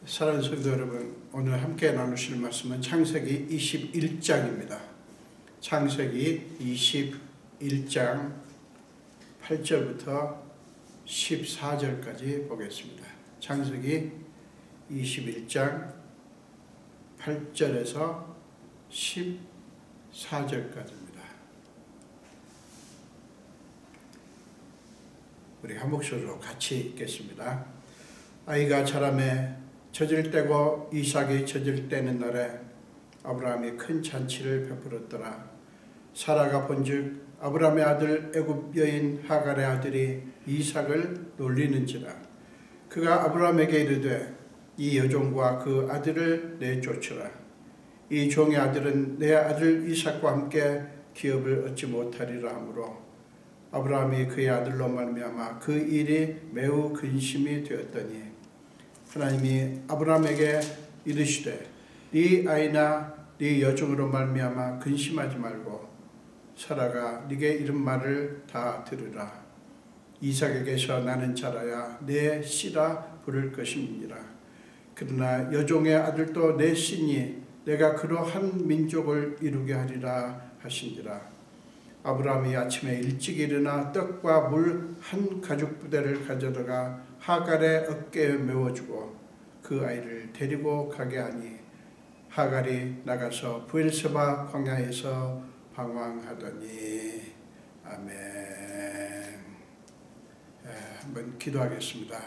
사랑하는 성도 여러분, 오늘 함께 나누실 말씀은 창세기 21장입니다. 창세기 21장 8절부터 14절까지 보겠습니다. 창세기 21장 8절에서 14절까지입니다. 우리 한 목소리로 같이 읽겠습니다. 아이가 자라매 젖을 때고 이삭이 젖을 때는 날에 아브라함이 큰 잔치를 베풀었더라. 사라가 본즉 아브라함의 아들 애굽 여인 하갈의 아들이 이삭을 놀리는지라. 그가 아브라함에게 이르되 이 여종과 그 아들을 내쫓으라. 이 종의 아들은 내 아들 이삭과 함께 기업을 얻지 못하리라 하므로 아브라함이 그의 아들로 말미암아 그 일이 매우 근심이 되었더니 하나님이 아브라함에게 이르시되 네 아이나 네 여종으로 말미암아 근심하지 말고 사라가 네게 이른 말을 다 들으라. 이삭에게서 나는 자라야 내 씨라 부를 것임이니라. 그러나 여종의 아들도 내 씨니 내가 그로 한 민족을 이루게 하리라 하신지라. 아브라함이 아침에 일찍 일어나 떡과 물 한 가죽 부대를 가져다가 하갈의 어깨에 메워주고 그 아이를 데리고 가게 하니 하갈이 나가서 브엘세바 광야에서 방황하더니. 아멘. 한번 기도하겠습니다.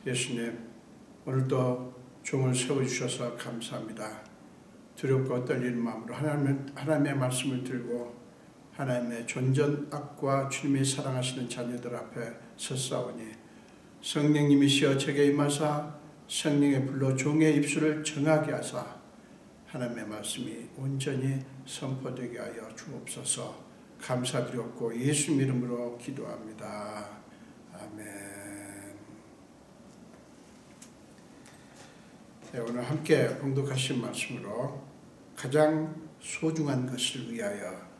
예수님, 오늘도 종을 세워주셔서 감사합니다. 두렵고 떨리는 마음으로 하나님의 말씀을 들고 하나님의 존전악과 주님이 사랑하시는 자녀들 앞에 섰사오니 성령님이시여 제게 임하사 성령의 불로 종의 입술을 정하게 하사 하나님의 말씀이 온전히 선포되게 하여 주옵소서. 감사드렸고 예수님 이름으로 기도합니다. 아멘. 네, 오늘 함께 봉독하신 말씀으로 가장 소중한 것을 위하여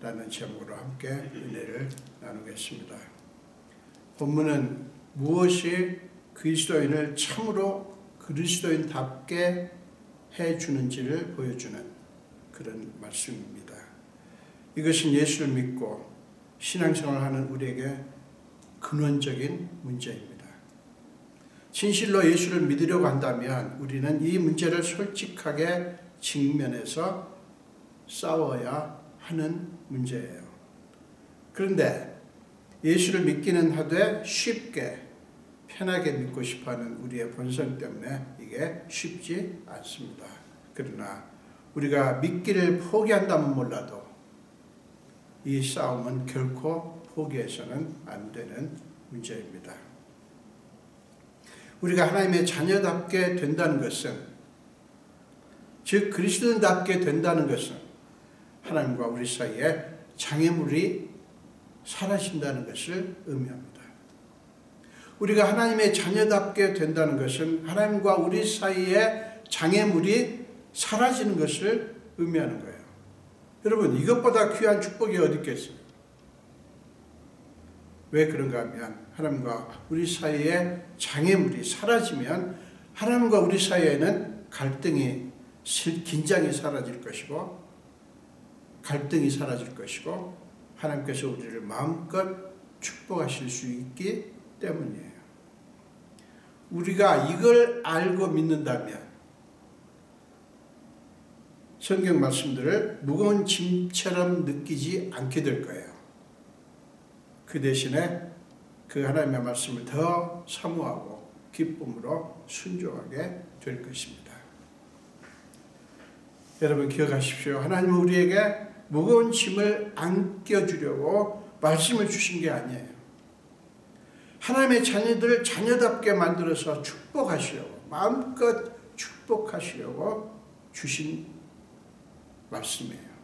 라는 제목으로 함께 은혜를 나누겠습니다. 본문은 무엇이 그리스도인을 참으로 그리스도인답게 해주는지를 보여주는 그런 말씀입니다. 이것은 예수를 믿고 신앙생활을 하는 우리에게 근원적인 문제입니다. 진실로 예수를 믿으려고 한다면 우리는 이 문제를 솔직하게 직면해서 싸워야 하는 문제예요. 그런데 예수를 믿기는 하되 쉽게 편하게 믿고 싶어하는 우리의 본성 때문에 이게 쉽지 않습니다. 그러나 우리가 믿기를 포기한다면 몰라도 이 싸움은 결코 포기해서는 안 되는 문제입니다. 우리가 하나님의 자녀답게 된다는 것은, 즉 그리스도인답게 된다는 것은 하나님과 우리 사이에 장애물이 사라진다는 것을 의미합니다. 우리가 하나님의 자녀답게 된다는 것은 하나님과 우리 사이에 장애물이 사라지는 것을 의미하는 거예요. 여러분, 이것보다 귀한 축복이 어디 있겠어요? 왜 그런가 하면 하나님과 우리 사이에 장애물이 사라지면 하나님과 우리 사이에는 긴장이 사라질 것이고 갈등이 사라질 것이고 하나님께서 우리를 마음껏 축복하실 수 있기 때문이에요. 우리가 이걸 알고 믿는다면 성경 말씀들을 무거운 짐처럼 느끼지 않게 될 거예요. 그 대신에 그 하나님의 말씀을 더 사모하고 기쁨으로 순종하게 될 것입니다. 여러분 기억하십시오. 하나님은 우리에게 무거운 짐을 안겨주려고 말씀을 주신 게 아니에요. 하나님의 자녀들을 자녀답게 만들어서 축복하시려고, 마음껏 축복하시려고 주신 말씀이에요.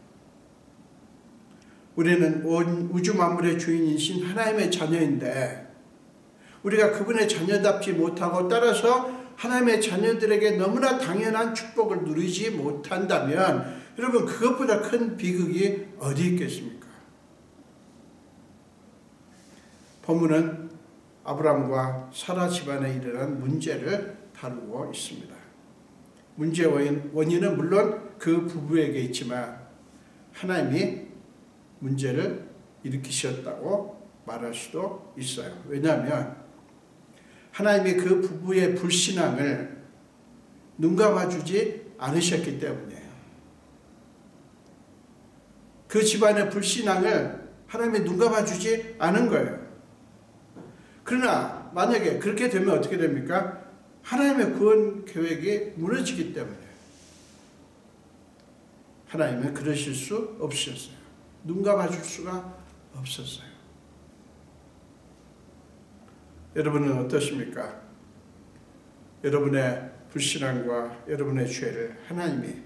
우리는 온 우주 만물의 주인이신 하나님의 자녀인데 우리가 그분의 자녀답지 못하고 따라서 하나님의 자녀들에게 너무나 당연한 축복을 누리지 못한다면 여러분 그것보다 큰 비극이 어디 있겠습니까? 본문은 아브라함과 사라 집안에 일어난 문제를 다루고 있습니다. 문제의 원인은 물론 그 부부에게 있지만 하나님이 문제를 일으키셨다고 말할 수도 있어요. 왜냐하면 하나님이 그 부부의 불신앙을 눈감아주지 않으셨기 때문이에요. 그 집안의 불신앙을 하나님이 눈감아주지 않은 거예요. 그러나 만약에 그렇게 되면 어떻게 됩니까? 하나님의 구원 계획이 무너지기 때문에 하나님은 그러실 수 없으셨어요. 눈 감아줄 수가 없었어요. 여러분은 어떠십니까? 여러분의 불신앙과 여러분의 죄를 하나님이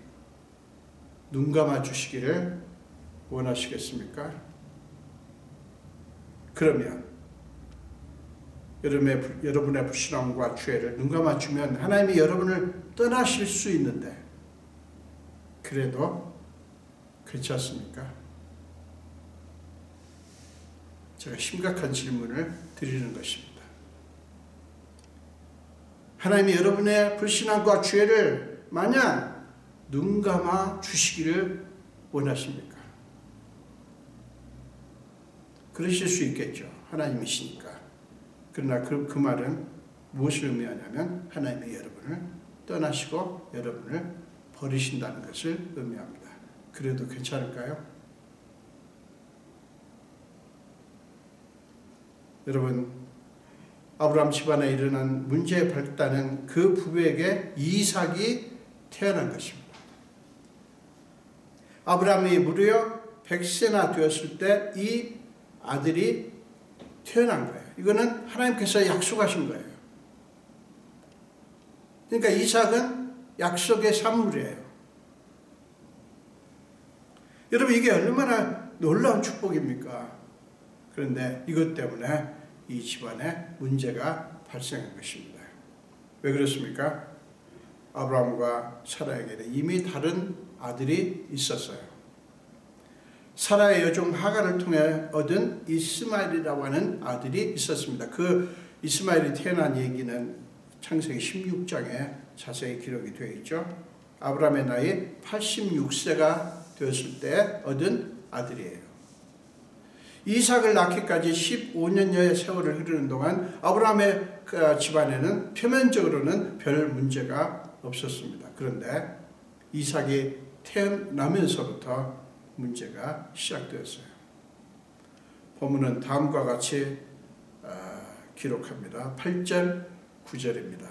눈 감아주시기를 원하시겠습니까? 그러면 여러분의 불신앙과 죄를 눈 감아주면 하나님이 여러분을 떠나실 수 있는데 그래도 그렇지 않습니까? 제가 심각한 질문을 드리는 것입니다. 하나님이 여러분의 불신앙과 죄를 마냥 눈 감아 주시기를 원하십니까? 그러실 수 있겠죠. 하나님이시니까. 그러나 그 말은 무엇을 의미하냐면 하나님이 여러분을 떠나시고 여러분을 버리신다는 것을 의미합니다. 그래도 괜찮을까요? 여러분, 아브라함 집안에 일어난 문제의 발단은 그 부부에게 이삭이 태어난 것입니다. 아브라함이 무려 100세나 되었을 때 이 아들이 태어난 거예요. 이거는 하나님께서 약속하신 거예요. 그러니까 이삭은 약속의 산물이에요. 여러분, 이게 얼마나 놀라운 축복입니까? 그런데 이것 때문에 이 집안에 문제가 발생한 것입니다. 왜 그렇습니까? 아브라함과 사라에게는 이미 다른 아들이 있었어요. 사라의 여종 하갈을 통해 얻은 이스마엘이라고 하는 아들이 있었습니다. 그 이스마엘이 태어난 얘기는 창세기 16장에 자세히 기록이 되어 있죠. 아브라함의 나이 86세가 되었을 때 얻은 아들이에요. 이삭을 낳기까지 15년여의 세월을 흐르는 동안 아브라함의 집안에는 표면적으로는 별 문제가 없었습니다. 그런데 이삭이 태어나면서부터 문제가 시작되었어요. 본문은 다음과 같이 기록합니다. 8절, 9절입니다.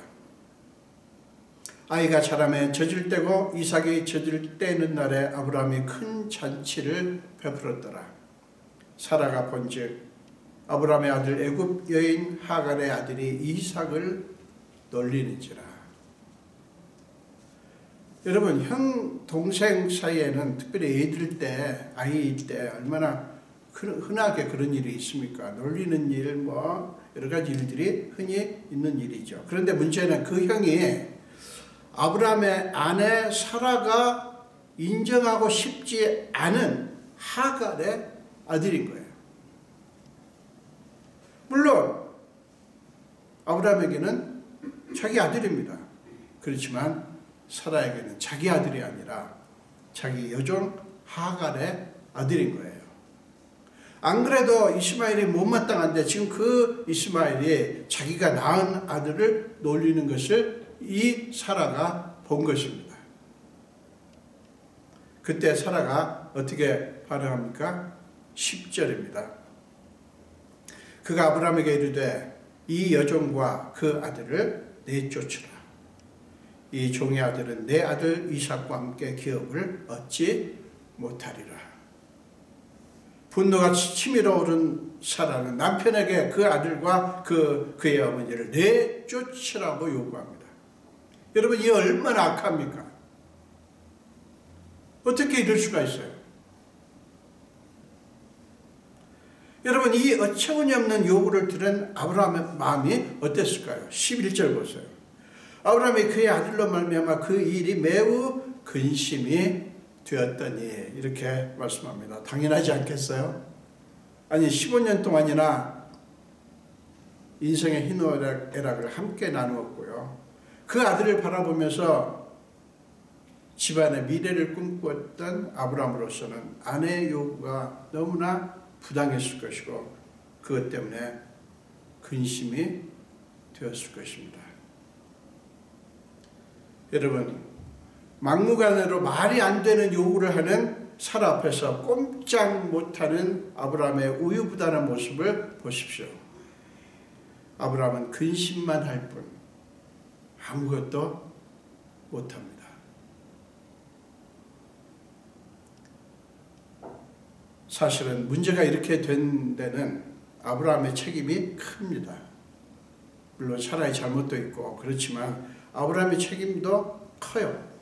아이가 자라매 젖을 떼고 이삭이 젖을 떼는 날에 아브라함이 큰 잔치를 베풀었더라. 사라가 본즉 아브라함의 아들 애굽 여인 하갈의 아들이 이삭을 놀리는지라. 여러분, 형 동생 사이에는 특별히 애들 때, 아이일 때 얼마나 흔하게 그런 일이 있습니까? 놀리는 일, 여러 가지 일들이 흔히 있는 일이죠. 그런데 문제는 그 형이 아브라함의 아내 사라가 인정하고 싶지 않은 하갈의 아들인 거예요. 물론 아브라함에게는 자기 아들입니다. 그렇지만 사라에게는 자기 아들이 아니라 자기 여종 하갈의 아들인 거예요. 안 그래도 이스마엘이 못마땅한데 지금 그 이스마엘이 자기가 낳은 아들을 놀리는 것을 이 사라가 본 것입니다. 그때 사라가 어떻게 반응합니까? 10절입니다. 그가 아브라함에게 이르되 이 여종과 그 아들을 내쫓으라. 이 종의 아들은 내 아들 이삭과 함께 기업을 얻지 못하리라. 분노가 치밀어 오른 사라는 남편에게 그 아들과 그의 어머니를 내쫓으라고 요구합니다. 여러분, 이 얼마나 악합니까? 어떻게 이럴 수가 있어요? 여러분, 이 어처구니없는 요구를 들은 아브라함의 마음이 어땠을까요? 11절 보세요. 아브라함이 그의 아들로 말미암아 그 일이 매우 근심이 되었더니, 이렇게 말씀합니다. 당연하지 않겠어요? 아니, 15년 동안이나 인생의 희노애락을 함께 나누었고요. 그 아들을 바라보면서 집안의 미래를 꿈꾸었던 아브라함으로서는 아내의 요구가 너무나 부당했을 것이고 그것 때문에 근심이 되었을 것입니다. 여러분, 막무가내로 말이 안 되는 요구를 하는 사라 앞에서 꼼짝 못하는 아브라함의 우유부단한 모습을 보십시오. 아브라함은 근심만 할 뿐 아무것도 못합니다. 사실은 문제가 이렇게 된 데는 아브라함의 책임이 큽니다. 물론 사라의 잘못도 있고 그렇지만 아브라함의 책임도 커요.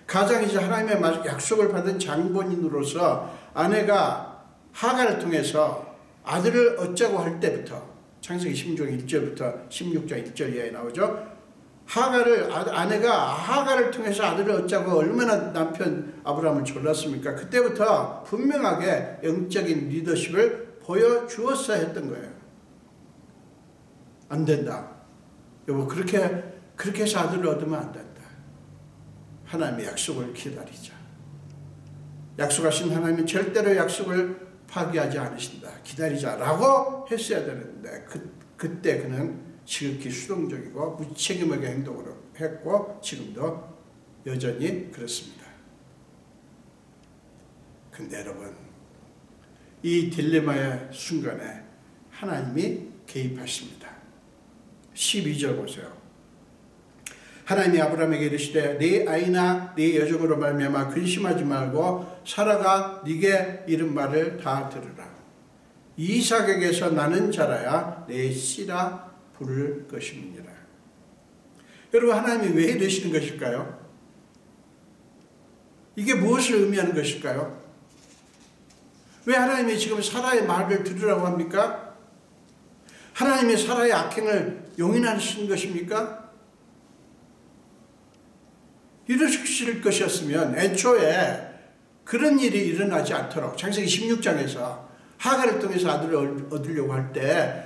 가장이자 하나님의 약속을 받은 장본인으로서 아내가 하갈을 통해서 아들을 얻자고 할 때부터 창세기 16장 1절부터 16장 1절 이하에 나오죠. 아내가 하갈을 통해서 아들을 얻자고 얼마나 남편 아브라함을 졸랐습니까? 그때부터 분명하게 영적인 리더십을 보여주었어야 했던 거예요. 안 된다. 여보, 그렇게 해서 아들을 얻으면 안 된다. 하나님의 약속을 기다리자. 약속하신 하나님은 절대로 약속을 파기하지 않으신다. 기다리자라고 했어야 되는데 그때 그는 지극히 수동적이고 무책임하게 행동을 했고 지금도 여전히 그렇습니다. 근데 여러분, 이 딜레마의 순간에 하나님이 개입하십니다. 12절 보세요. 하나님이 아브라함에게 이르시되 네 아이나 네 여종으로 말미암아 근심하지 말고 사라가 네게 이른 말을 다 들으라. 이삭에게서 나는 자라야 내 씨라 부를 것임이니라. 여러분, 하나님이 왜 이러시는 것일까요? 이게 무엇을 의미하는 것일까요? 왜 하나님이 지금 사라의 말을 들으라고 합니까? 하나님이 사라의 악행을 용인하시는 것입니까? 이러실 것이었으면 애초에 그런 일이 일어나지 않도록 창세기 16장에서 하갈을 통해서 아들을 얻으려고 할 때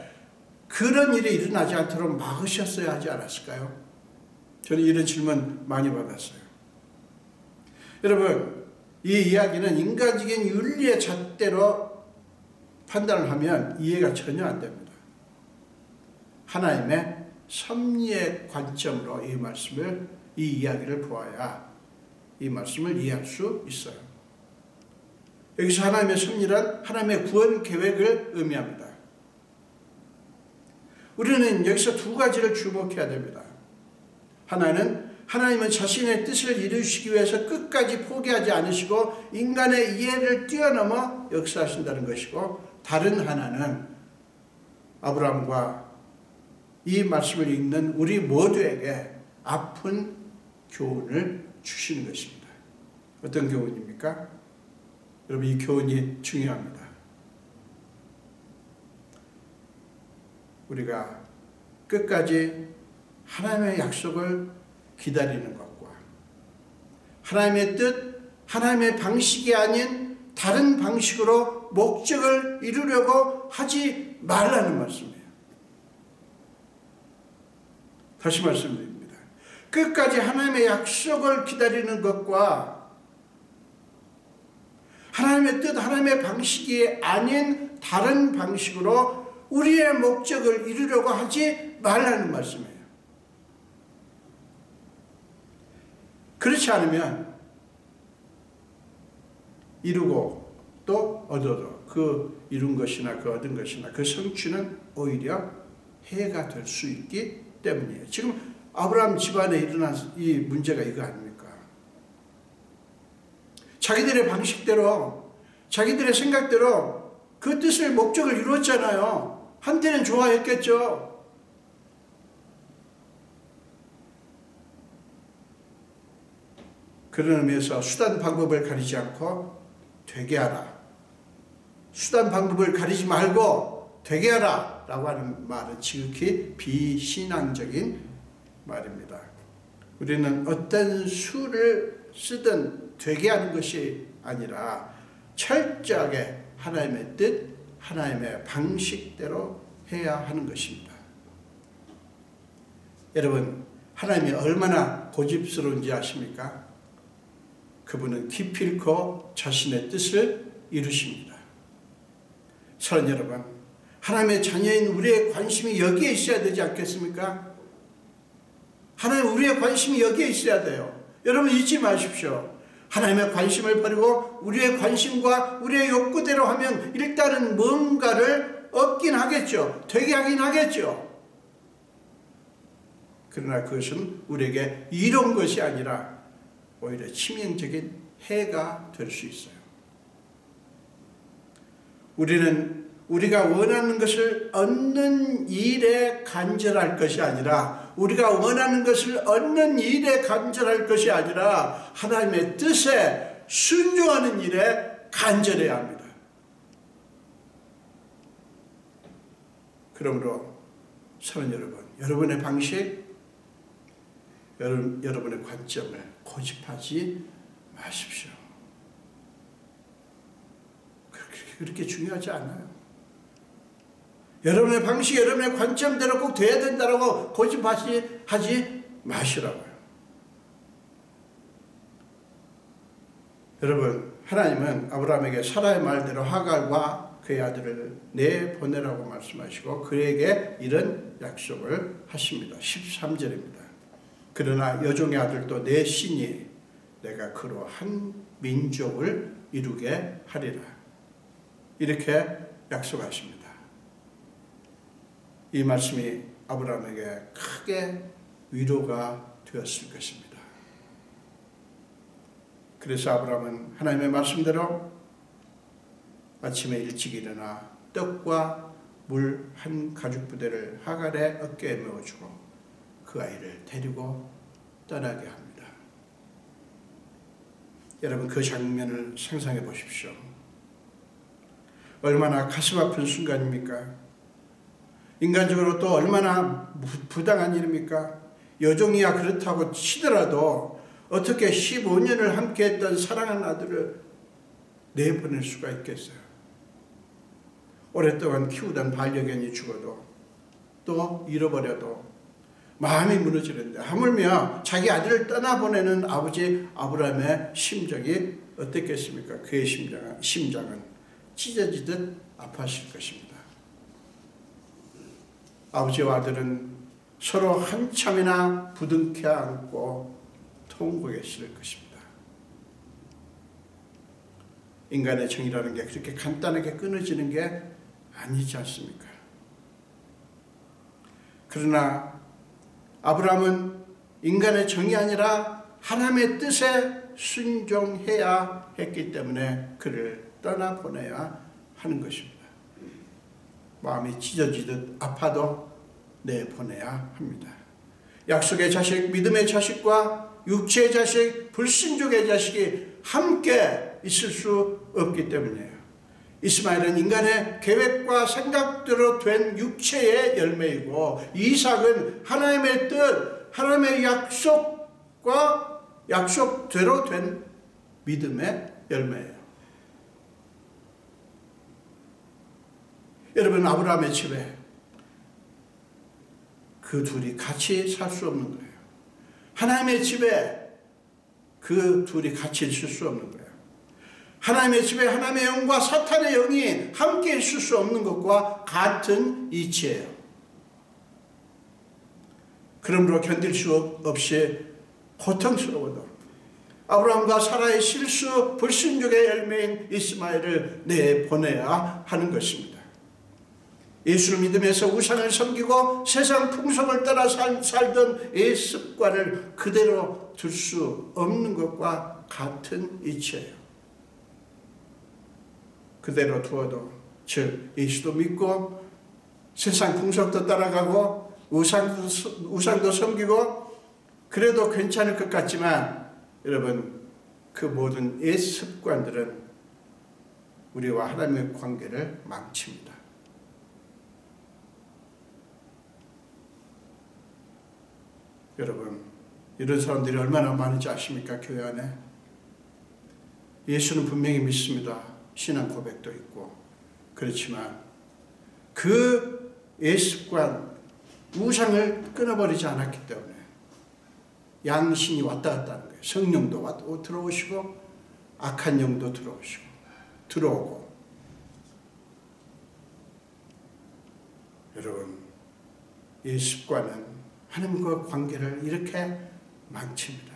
그런 일이 일어나지 않도록 막으셨어야 하지 않았을까요? 저는 이런 질문 많이 받았어요. 여러분, 이 이야기는 인간적인 윤리의 잣대로 판단을 하면 이해가 전혀 안 됩니다. 하나님의 섭리의 관점으로 이 이야기를 보아야 이 말씀을 이해할 수 있어요. 여기서 하나님의 섭리란 하나님의 구원 계획을 의미합니다. 우리는 여기서 두 가지를 주목해야 됩니다. 하나님은 자신의 뜻을 이루시기 위해서 끝까지 포기하지 않으시고 인간의 이해를 뛰어넘어 역사하신다는 것이고, 다른 하나는 아브라함과 이 말씀을 읽는 우리 모두에게 아픈 교훈을 주시는 것입니다. 어떤 교훈입니까? 여러분, 이 교훈이 중요합니다. 우리가 끝까지 하나님의 약속을 기다리는 것과 하나님의 뜻, 하나님의 방식이 아닌 다른 방식으로 목적을 이루려고 하지 말라는 말씀이에요. 다시 말씀드립니다. 끝까지 하나님의 약속을 기다리는 것과 하나님의 뜻, 하나님의 방식이 아닌 다른 방식으로 우리의 목적을 이루려고 하지 말라는 말씀이에요. 그렇지 않으면 이루고 또 얻어도 그 이룬 것이나 그 얻은 것이나 그 성취는 오히려 해가 될 수 있기 때문이에요. 지금 아브라함 집안에 일어난 이 문제가 이거 아닙니까? 자기들의 방식대로, 자기들의 생각대로 그 뜻을, 목적을 이루었잖아요. 한때는 좋아했겠죠. 그런 의미에서 수단 방법을 가리지 않고 되게 하라. 수단 방법을 가리지 말고 되게 하라 라고 하는 말은 지극히 비신앙적인 말입니다. 우리는 어떤 수를 쓰든 되게 하는 것이 아니라 철저하게 하나님의 뜻, 하나님의 방식대로 해야 하는 것입니다. 여러분, 하나님이 얼마나 고집스러운지 아십니까? 그분은 기필코 자신의 뜻을 이루십니다. 사랑 여러분, 하나님의 자녀인 우리의 관심이 여기에 있어야 되지 않겠습니까? 하나님, 우리의 관심이 여기에 있어야 돼요. 여러분, 잊지 마십시오. 하나님의 관심을 버리고 우리의 관심과 우리의 욕구대로 하면 일단은 뭔가를 얻긴 하겠죠. 되게 하긴 하겠죠. 그러나 그것은 우리에게 이로운 것이 아니라 오히려 치명적인 해가 될 수 있어요. 우리는 우리가 원하는 것을 얻는 일에 간절할 것이 아니라, 우리가 원하는 것을 얻는 일에 간절할 것이 아니라 하나님의 뜻에 순종하는 일에 간절해야 합니다. 그러므로 사랑하는 여러분, 여러분의 방식, 여러분의 관점을 고집하지 마십시오. 그렇게 중요하지 않아요. 여러분의 방식, 여러분의 관점대로 꼭 돼야 된다고 고집하지 마시라고요. 여러분, 하나님은 아브라함에게 사라의 말대로 하갈과 그의 아들을 내보내라고 말씀하시고 그에게 이런 약속을 하십니다. 13절입니다. 그러나 여종의 아들도 내 신이 내가 그로 한 민족을 이루게 하리라. 이렇게 약속하십니다. 이 말씀이 아브라함에게 크게 위로가 되었을 것입니다. 그래서 아브라함은 하나님의 말씀대로 아침에 일찍 일어나 떡과 물 한 가죽 부대를 하갈의 어깨에 메어주고 그 아이를 데리고 떠나게 합니다. 여러분, 그 장면을 상상해 보십시오. 얼마나 가슴 아픈 순간입니까? 인간적으로 또 얼마나 부당한 일입니까? 여종이야 그렇다고 치더라도 어떻게 15년을 함께했던 사랑하는 아들을 내보낼 수가 있겠어요? 오랫동안 키우던 반려견이 죽어도 또 잃어버려도 마음이 무너지는데, 하물며 자기 아들을 떠나보내는 아버지 아브라함의 심정이 어땠겠습니까? 그의 심장은 찢어지듯 아파하실 것입니다. 아버지와 아들은 서로 한참이나 부둥켜 안고 통곡했을 것입니다. 인간의 정이라는 게 그렇게 간단하게 끊어지는 게 아니지 않습니까? 그러나 아브라함은 인간의 정이 아니라 하나님의 뜻에 순종해야 했기 때문에 그를 떠나보내야 하는 것입니다. 마음이 찢어지듯 아파도 내보내야 합니다. 약속의 자식, 믿음의 자식과 육체의 자식, 불순종의 자식이 함께 있을 수 없기 때문이에요. 이스마엘은 인간의 계획과 생각대로 된 육체의 열매이고, 이삭은 하나님의 뜻, 하나님의 약속대로 된 믿음의 열매예요. 여러분, 아브라함의 집에 그 둘이 같이 살 수 없는 거예요. 하나님의 집에 그 둘이 같이 있을 수 없는 거예요. 하나님의 집에 하나님의 영과 사탄의 영이 함께 있을 수 없는 것과 같은 이치예요. 그러므로 견딜 수 없이 고통스러워도 아브라함과 사라의 실수, 불순종의 열매인 이스마엘을 내보내야 하는 것입니다. 예수를 믿으면서 우상을 섬기고 세상 풍속을 따라 살던 이 습관을 그대로 둘 수 없는 것과 같은 이치예요. 그대로 두어도, 즉 예수도 믿고 세상 풍속도 따라가고 우상도 섬기고 그래도 괜찮을 것 같지만, 여러분, 그 모든 이 습관들은 우리와 하나님의 관계를 망칩니다. 여러분, 이런 사람들이 얼마나 많은지 아십니까? 교회 안에. 예수는 분명히 믿습니다. 신앙 고백도 있고. 그렇지만 그 예습관, 우상을 끊어버리지 않았기 때문에 양신이 왔다 갔다 하는 거예요. 성령도 들어오시고 악한 영도 들어오고. 여러분, 예습관은 하나님과 관계를 이렇게 망칩니다.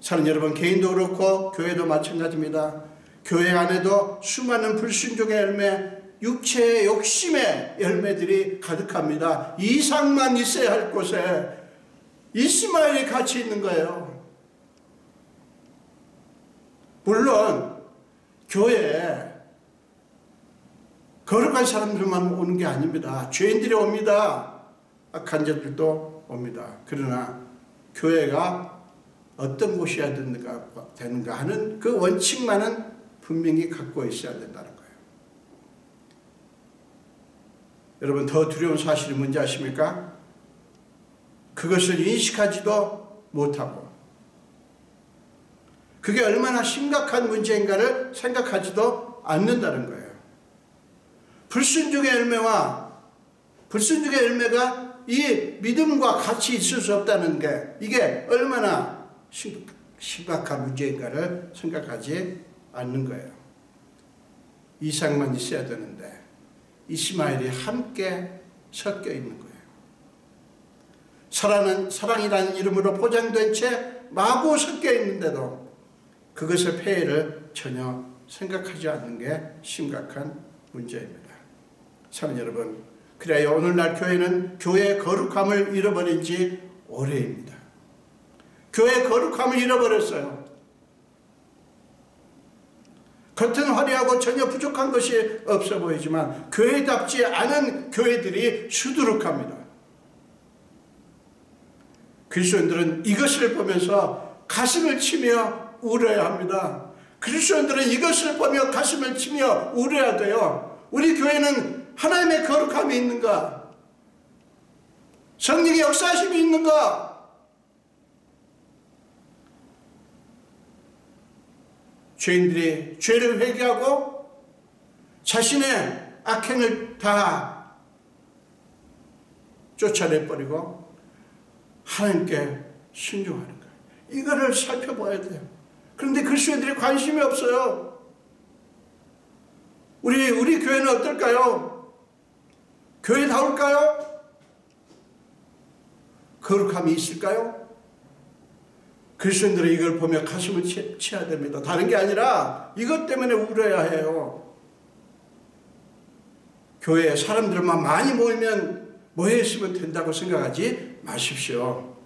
사는 여러분, 개인도 그렇고 교회도 마찬가지입니다. 교회 안에도 수많은 불순종의 열매, 육체의 욕심의 열매들이 가득합니다. 이상만 있어야 할 곳에 이스마엘이 같이 있는 거예요. 물론 교회에 거룩한 사람들만 오는 게 아닙니다. 죄인들이 옵니다. 악한 자들도 옵니다. 그러나 교회가 어떤 곳이어야 되는가 하는 그 원칙만은 분명히 갖고 있어야 된다는 거예요. 여러분, 더 두려운 사실이 뭔지 아십니까? 그것을 인식하지도 못하고 그게 얼마나 심각한 문제인가를 생각하지도 않는다는 거예요. 불순종의 열매가 이 믿음과 같이 있을 수 없다는 게 이게 얼마나 심각한 문제인가를 생각하지 않는 거예요. 이상만 있어야 되는데 이스마엘이 함께 섞여 있는 거예요. 사랑이라는 이름으로 포장된 채 마구 섞여 있는데도 그것의 폐해를 전혀 생각하지 않는 게 심각한 문제입니다. 사랑하는 여러분, 그래야 오늘날 교회는 교회의 거룩함을 잃어버린 지 오래입니다. 교회의 거룩함을 잃어버렸어요. 겉은 화려하고 전혀 부족한 것이 없어 보이지만 교회답지 않은 교회들이 수두룩합니다. 그리스도인들은 이것을 보면서 가슴을 치며 울어야 합니다. 그리스도인들은 이것을 보며 가슴을 치며 울어야 돼요. 우리 교회는 하나님의 거룩함이 있는가? 성령의 역사하심이 있는가? 죄인들이 죄를 회개하고 자신의 악행을 다 쫓아내버리고 하나님께 순종하는 거예요. 이거를 살펴봐야 돼요. 그런데 그리스도인들이 관심이 없어요. 우리 교회는 어떨까요? 교회다울까요? 거룩함이 있을까요? 그리스도인들은 이걸 보며 가슴을 치야 됩니다. 다른 게 아니라 이것 때문에 울어야 해요. 교회에 사람들만 많이 모여 있으면 된다고 생각하지 마십시오.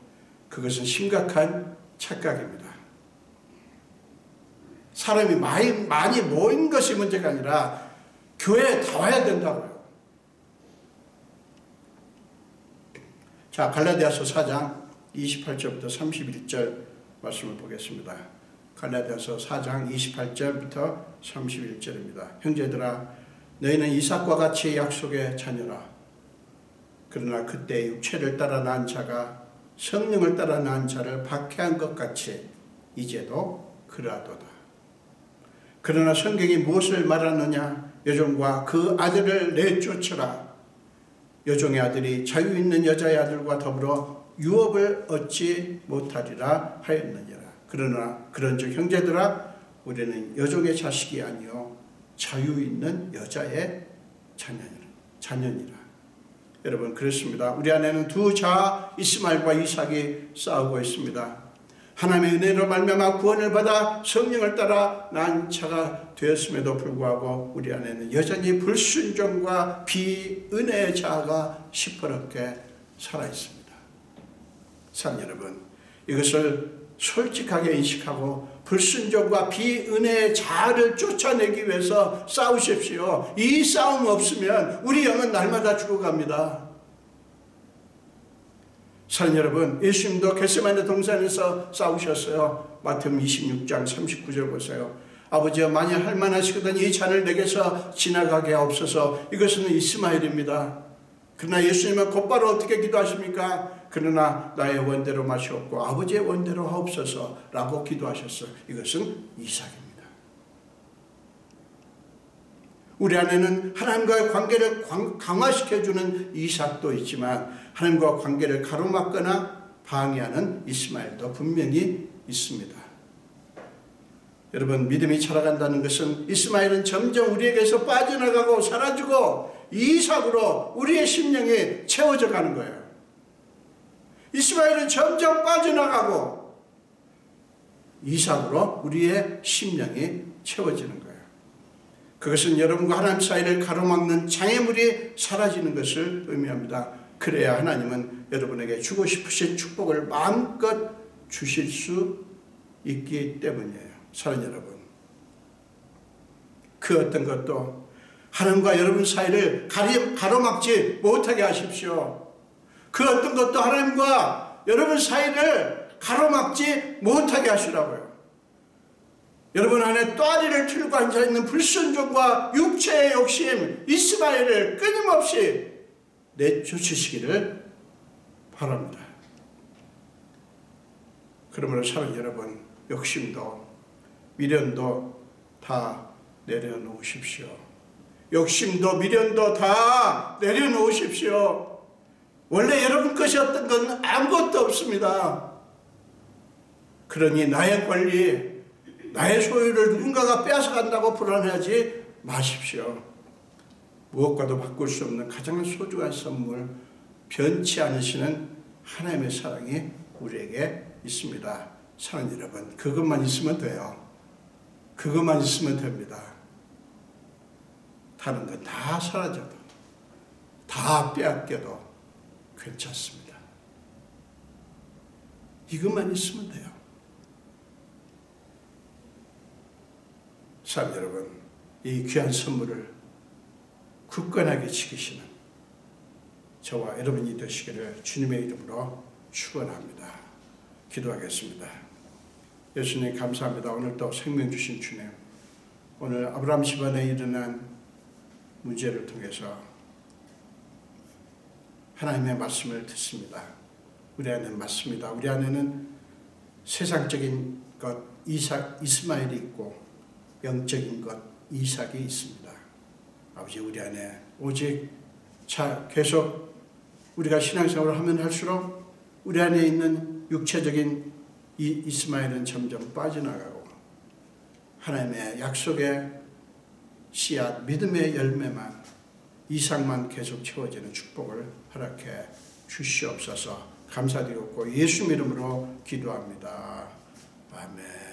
그것은 심각한 착각입니다. 사람이 많이 모인 것이 문제가 아니라 교회에 다 와야 된다고요. 자, 갈라디아서 4장 28절부터 31절 말씀을 보겠습니다. 갈라디아서 4장 28절부터 31절입니다. 형제들아, 너희는 이삭과 같이 약속의 자녀라. 그러나 그때 육체를 따라 낳은 자가 성령을 따라 낳은 자를 박해한 것 같이 이제도 그러하도다. 그러나 성경이 무엇을 말하느냐? 여종과 그 아들을 내쫓으라. 여종의 아들이 자유 있는 여자의 아들과 더불어 유업을 얻지 못하리라 하였느니라. 그러나 그런즉 형제들아, 우리는 여종의 자식이 아니요 자유 있는 여자의 자녀니라. 여러분, 그렇습니다. 우리 안에는 두 자아 이스마엘과 이삭이 싸우고 있습니다. 하나님의 은혜로 말미암아 구원을 받아 성령을 따라 난 자가 되었음에도 불구하고 우리 안에는 여전히 불순종과 비은혜의 자아가 시퍼렇게 살아있습니다. 사랑하는 여러분, 이것을 솔직하게 인식하고 불순종과 비은혜의 자아를 쫓아내기 위해서 싸우십시오. 이 싸움 없으면 우리 영은 날마다 죽어갑니다. 사랑하는 여러분, 예수님도 겟세마네 동산에서 싸우셨어요. 마태복음 26장 39절 보세요. 아버지여, 만일 할 만하시거든 이 잔을 내게서 지나가게 하옵소서. 이것은 이스마엘입니다. 그러나 예수님은 곧바로 어떻게 기도하십니까? 그러나 나의 원대로 마시옵고 아버지의 원대로 하옵소서 라고 기도하셨어요. 이것은 이삭입니다. 우리 안에는 하나님과의 관계를 강화시켜주는 이삭도 있지만 하나님과 관계를 가로막거나 방해하는 이스마엘도 분명히 있습니다. 여러분, 믿음이 자라간다는 것은 이스마엘은 점점 우리에게서 빠져나가고 사라지고 이삭으로 우리의 심령이 채워져 가는 거예요. 이스마엘은 점점 빠져나가고 이삭으로 우리의 심령이 채워지는 거예요. 그것은 여러분과 하나님 사이를 가로막는 장애물이 사라지는 것을 의미합니다. 그래야 하나님은 여러분에게 주고 싶으신 축복을 마음껏 주실 수 있기 때문이에요. 사랑하는 여러분, 그 어떤 것도 하나님과 여러분 사이를 가로막지 못하게 하십시오. 그 어떤 것도 하나님과 여러분 사이를 가로막지 못하게 하시라고요. 여러분 안에 또아리를 틀고 앉아있는 불순종과 육체의 욕심 이스마엘을 끊임없이 내쫓으시기를 바랍니다. 그러므로 사랑하는 여러분, 욕심도 미련도 다 내려놓으십시오. 욕심도 미련도 다 내려놓으십시오. 원래 여러분 것이었던 건 아무것도 없습니다. 그러니 나의 권리, 나의 소유를 누군가가 빼앗아간다고 불안해하지 마십시오. 무엇과도 바꿀 수 없는 가장 소중한 선물, 변치 않으시는 하나님의 사랑이 우리에게 있습니다. 사랑하는 여러분, 그것만 있으면 돼요. 그것만 있으면 됩니다. 다른 건 다 사라져도, 다 빼앗겨도 괜찮습니다. 이것만 있으면 돼요. 사랑하는 여러분, 이 귀한 선물을 굳건하게 지키시는 저와 여러분이 되시기를 주님의 이름으로 축원합니다. 기도하겠습니다. 예수님 감사합니다. 오늘 또 생명 주신 주님, 오늘 아브라함 집안에 일어난 문제를 통해서 하나님의 말씀을 듣습니다. 우리 안에는 맞습니다. 우리 안에는 세상적인 것 이스마엘이 있고 영적인 것 이삭이 있습니다. 아버지, 우리 안에 오직 계속 우리가 신앙생활을 하면 할수록 우리 안에 있는 육체적인 이 이스마엘은 점점 빠져나가고 하나님의 약속의 씨앗, 믿음의 열매만, 이삭만 계속 채워지는 축복을 허락해 주시옵소서. 감사드리고 예수 이름으로 기도합니다. 아멘.